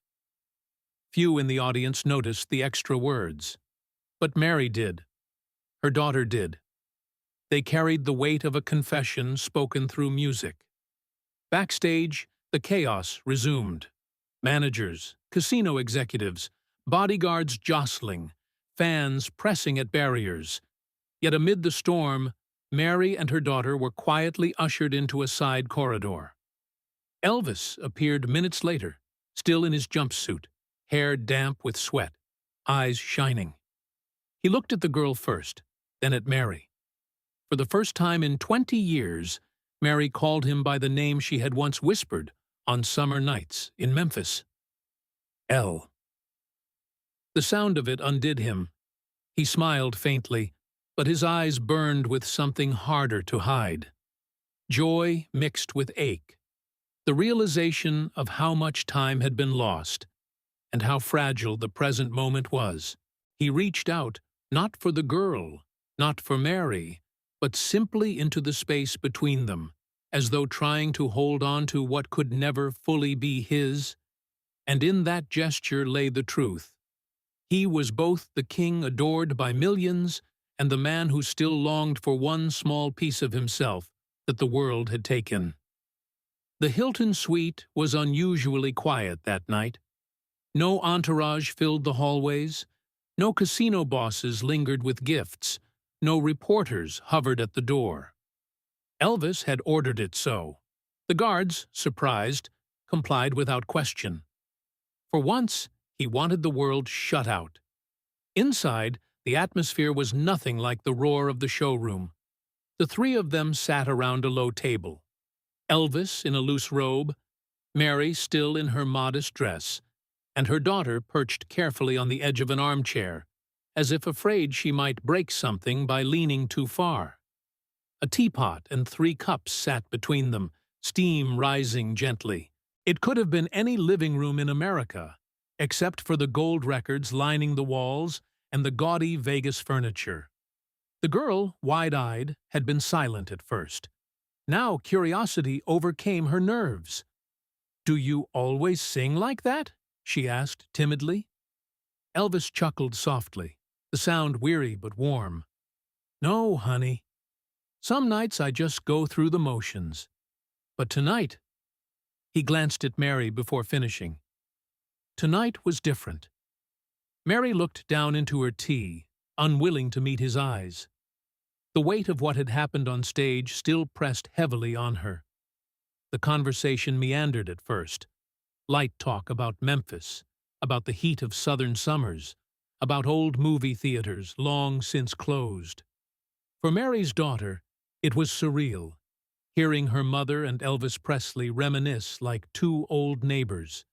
Few in the audience noticed the extra words. But Mary did. Her daughter did. They carried the weight of a confession spoken through music. Backstage, the chaos resumed. Managers, casino executives, bodyguards jostling, fans pressing at barriers. Yet amid the storm, Mary and her daughter were quietly ushered into a side corridor. Elvis appeared minutes later, still in his jumpsuit, hair damp with sweat, eyes shining. He looked at the girl first, then at Mary. For the first time in 20 years, Mary called him by the name she had once whispered on summer nights in Memphis. El. The sound of it undid him. He smiled faintly, but his eyes burned with something harder to hide. Joy mixed with ache. The realization of how much time had been lost, and how fragile the present moment was. He reached out, not for the girl, not for Mary, but simply into the space between them, as though trying to hold on to what could never fully be his. And in that gesture lay the truth. He was both the king adored by millions and the man who still longed for one small piece of himself that the world had taken. The Hilton suite was unusually quiet that night. No entourage filled the hallways. No casino bosses lingered with gifts. No reporters hovered at the door. Elvis had ordered it so. The guards, surprised, complied without question. For once, he wanted the world shut out. Inside, the atmosphere was nothing like the roar of the showroom. The three of them sat around a low table. Elvis in a loose robe, Mary still in her modest dress, and her daughter perched carefully on the edge of an armchair, as if afraid she might break something by leaning too far. A teapot and 3 cups sat between them, steam rising gently. It could have been any living room in America, except for the gold records lining the walls and the gaudy Vegas furniture. The girl, wide-eyed, had been silent at first. Now curiosity overcame her nerves. "Do you always sing like that?" she asked timidly. Elvis chuckled softly, the sound weary but warm. "No, honey. Some nights I just go through the motions. But tonight—" He glanced at Mary before finishing. Tonight was different. Mary looked down into her tea, unwilling to meet his eyes. The weight of what had happened on stage still pressed heavily on her. The conversation meandered at first. Light talk about Memphis, about the heat of southern summers, about old movie theaters long since closed. For Mary's daughter, it was surreal, hearing her mother and Elvis Presley reminisce like 2 old neighbors.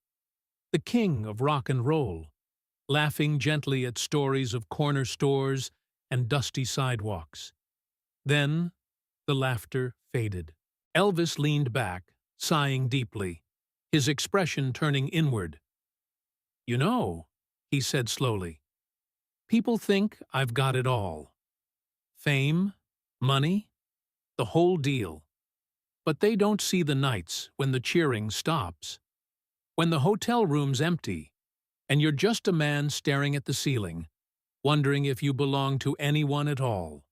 The king of rock and roll, laughing gently at stories of corner stores and dusty sidewalks. Then the laughter faded. Elvis leaned back, sighing deeply, his expression turning inward. "You know," he said slowly, "people think I've got it all. Fame, money, the whole deal. But they don't see the nights when the cheering stops. When the hotel room's empty, and you're just a man staring at the ceiling, wondering if you belong to anyone at all."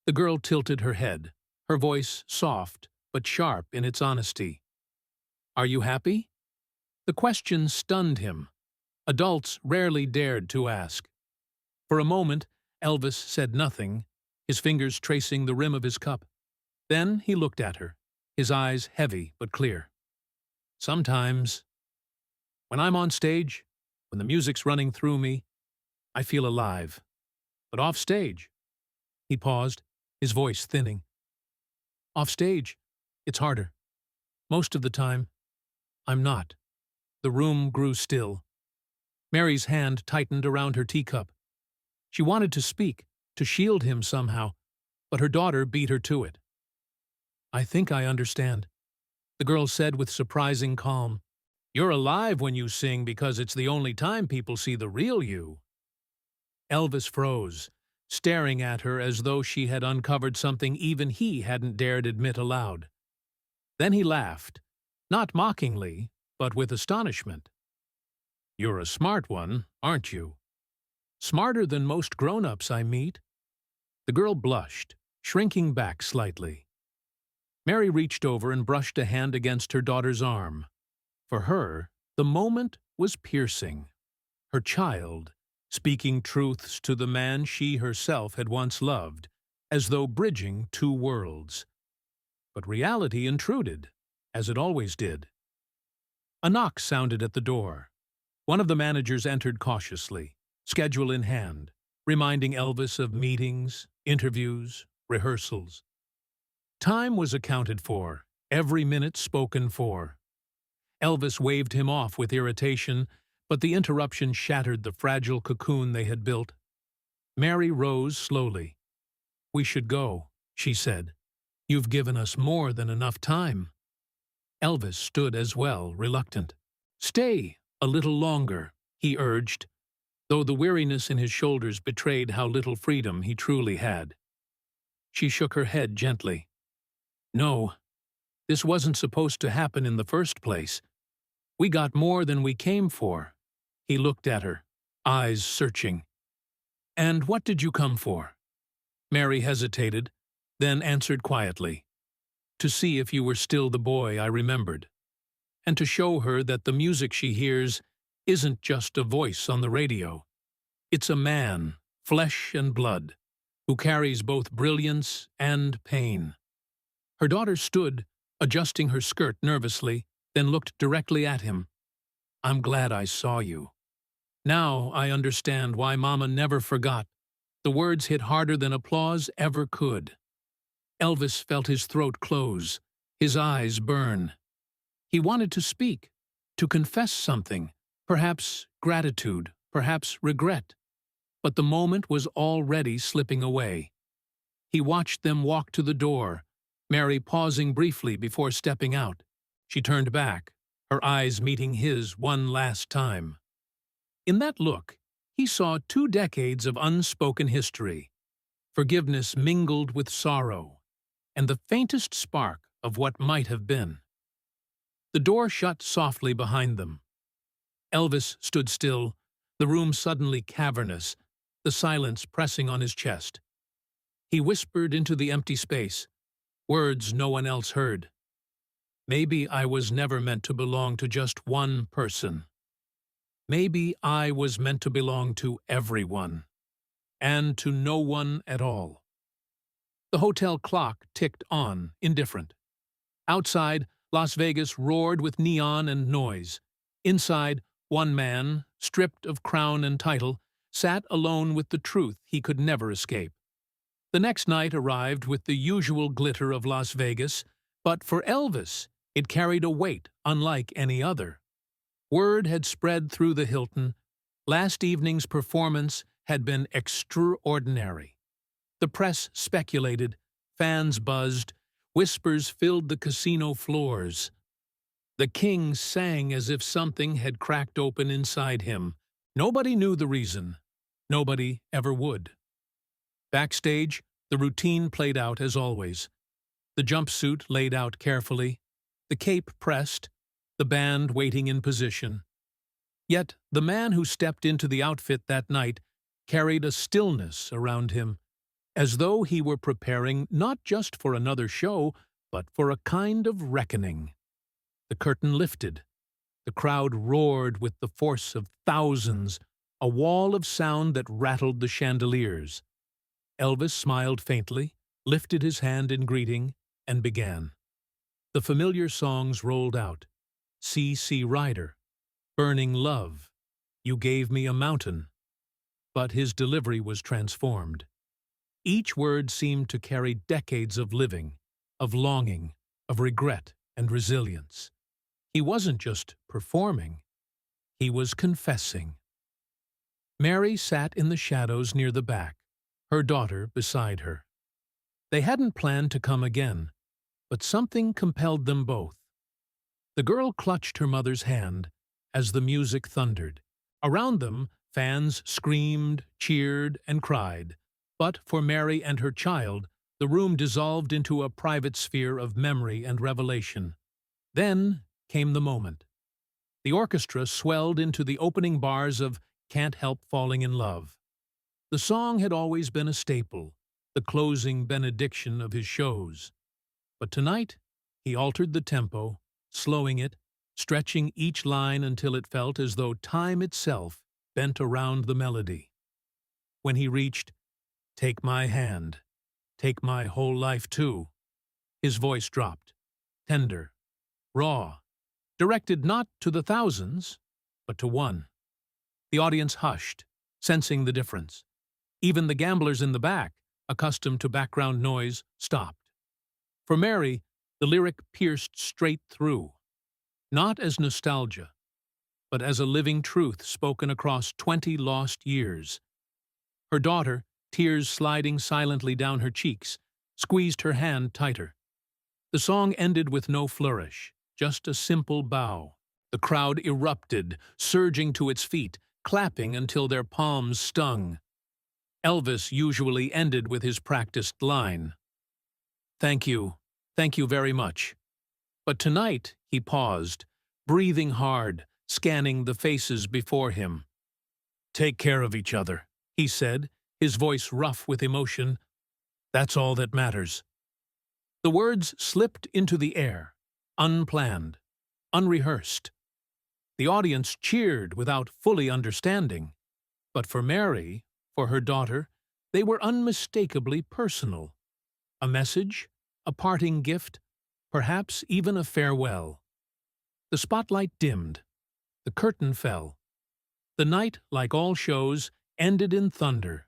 The girl tilted her head, her voice soft but sharp in its honesty. "Are you happy?" The question stunned him. Adults rarely dared to ask. For a moment, Elvis said nothing, his fingers tracing the rim of his cup. Then he looked at her, his eyes heavy but clear. "Sometimes, when I'm on stage, when the music's running through me, I feel alive. But off stage—" He paused, his voice thinning. "Off stage, it's harder. Most of the time, I'm not." The room grew still. Mary's hand tightened around her teacup. She wanted to speak, to shield him somehow, but her daughter beat her to it. "I think I understand," the girl said with surprising calm. "You're alive when you sing because it's the only time people see the real you." Elvis froze, staring at her as though she had uncovered something even he hadn't dared admit aloud. Then he laughed, not mockingly, but with astonishment. "You're a smart one, aren't you? Smarter than most grown-ups I meet." The girl blushed, shrinking back slightly. Mary reached over and brushed a hand against her daughter's arm. For her, the moment was piercing. Her child, speaking truths to the man she herself had once loved, as though bridging 2 worlds. But reality intruded, as it always did. A knock sounded at the door. One of the managers entered cautiously, schedule in hand. reminding Elvis of meetings, interviews, rehearsals. Time was accounted for, every minute spoken for. Elvis waved him off with irritation, but the interruption shattered the fragile cocoon they had built. Mary rose slowly. "We should go," she said. "You've given us more than enough time." Elvis stood as well, reluctant. "Stay a little longer," he urged, though the weariness in his shoulders betrayed how little freedom he truly had. She shook her head gently. "No, this wasn't supposed to happen in the first place. We got more than we came for." He looked at her, eyes searching. "And what did you come for?" Mary hesitated, then answered quietly. "To see if you were still the boy I remembered, and to show her that the music she hears isn't just a voice on the radio. It's a man, flesh and blood, who carries both brilliance and pain." Her daughter stood, adjusting her skirt nervously, then looked directly at him. "I'm glad I saw you. Now I understand why Mama never forgot." The words hit harder than applause ever could. Elvis felt his throat close, his eyes burn. He wanted to speak, to confess something, perhaps gratitude, perhaps regret. But the moment was already slipping away. He watched them walk to the door, Mary pausing briefly before stepping out. She turned back, her eyes meeting his one last time. In that look, he saw 2 decades of unspoken history, forgiveness mingled with sorrow, and the faintest spark of what might have been. The door shut softly behind them. Elvis stood still, the room suddenly cavernous, the silence pressing on his chest. He whispered into the empty space, words no one else heard. "Maybe I was never meant to belong to just one person. Maybe I was meant to belong to everyone, and to no one at all." The hotel clock ticked on, indifferent. Outside, Las Vegas roared with neon and noise. Inside, one man, stripped of crown and title, sat alone with the truth he could never escape. The next night arrived with the usual glitter of Las Vegas, but for Elvis, it carried a weight unlike any other. Word had spread through the Hilton. Last evening's performance had been extraordinary. The press speculated, fans buzzed, whispers filled the casino floors. The king sang as if something had cracked open inside him. Nobody knew the reason. Nobody ever would. Backstage, the routine played out as always. The jumpsuit laid out carefully, the cape pressed, the band waiting in position. Yet the man who stepped into the outfit that night carried a stillness around him, as though he were preparing not just for another show, but for a kind of reckoning. The curtain lifted. The crowd roared with the force of thousands, a wall of sound that rattled the chandeliers. Elvis smiled faintly, lifted his hand in greeting, and began. The familiar songs rolled out. C.C. Rider, Burning Love, You Gave Me a Mountain. But his delivery was transformed. Each word seemed to carry decades of living, of longing, of regret and resilience. He wasn't just performing, he was confessing. Mary sat in the shadows near the back, her daughter beside her. They hadn't planned to come again, but something compelled them both. The girl clutched her mother's hand as the music thundered. Around them, fans screamed, cheered, and cried. But for Mary and her child, the room dissolved into a private sphere of memory and revelation. Then came the moment. The orchestra swelled into the opening bars of Can't Help Falling in Love. The song had always been a staple, the closing benediction of his shows. But tonight, he altered the tempo, slowing it, stretching each line until it felt as though time itself bent around the melody. When he reached, "Take my hand, take my whole life too," his voice dropped, tender, raw, directed not to the thousands, but to one. The audience hushed, sensing the difference. Even the gamblers in the back, accustomed to background noise, stopped. For Mary, the lyric pierced straight through, not as nostalgia, but as a living truth spoken across 20 lost years. Her daughter, tears sliding silently down her cheeks, squeezed her hand tighter. The song ended with no flourish, just a simple bow. The crowd erupted, surging to its feet, clapping until their palms stung. Elvis usually ended with his practiced line, thank you very much." But tonight he paused, breathing hard, scanning the faces before him. "Take care of each other," he said, his voice rough with emotion. "That's all that matters." The words slipped into the air, unplanned, unrehearsed. The audience cheered without fully understanding, but for Mary, for her daughter, they were unmistakably personal. A message, a parting gift, perhaps even a farewell. The spotlight dimmed. The curtain fell. The night, like all shows, ended in thunder.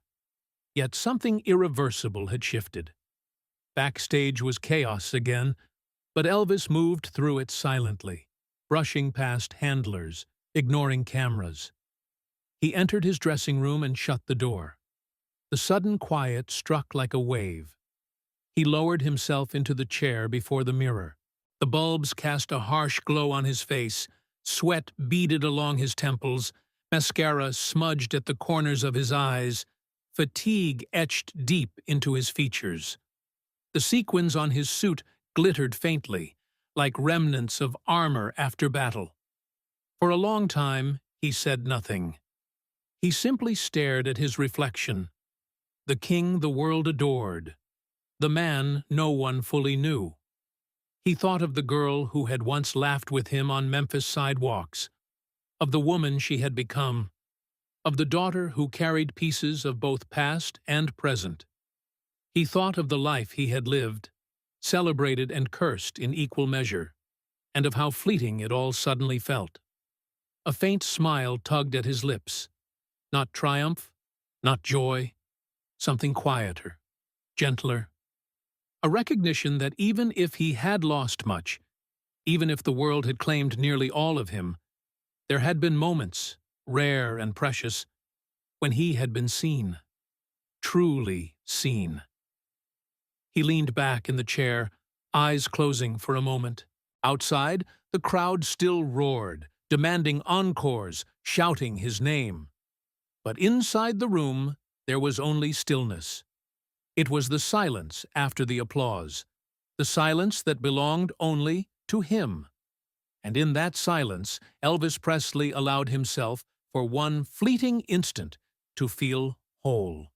Yet something irreversible had shifted. Backstage was chaos again, but Elvis moved through it silently, brushing past handlers, ignoring cameras. He entered his dressing room and shut the door. The sudden quiet struck like a wave. He lowered himself into the chair before the mirror. The bulbs cast a harsh glow on his face, sweat beaded along his temples, mascara smudged at the corners of his eyes, fatigue etched deep into his features. The sequins on his suit glittered faintly, like remnants of armor after battle. For a long time, he said nothing. He simply stared at his reflection. The king the world adored. The man no one fully knew. He thought of the girl who had once laughed with him on Memphis sidewalks, of the woman she had become, of the daughter who carried pieces of both past and present. He thought of the life he had lived, celebrated and cursed in equal measure, and of how fleeting it all suddenly felt. A faint smile tugged at his lips. Not triumph, not joy, something quieter, gentler. A recognition that even if he had lost much, even if the world had claimed nearly all of him, there had been moments, rare and precious, when he had been seen, truly seen. He leaned back in the chair, eyes closing for a moment. Outside, the crowd still roared, demanding encores, shouting his name. But inside the room, there was only stillness. It was the silence after the applause, the silence that belonged only to him. And in that silence, Elvis Presley allowed himself, for one fleeting instant, to feel whole.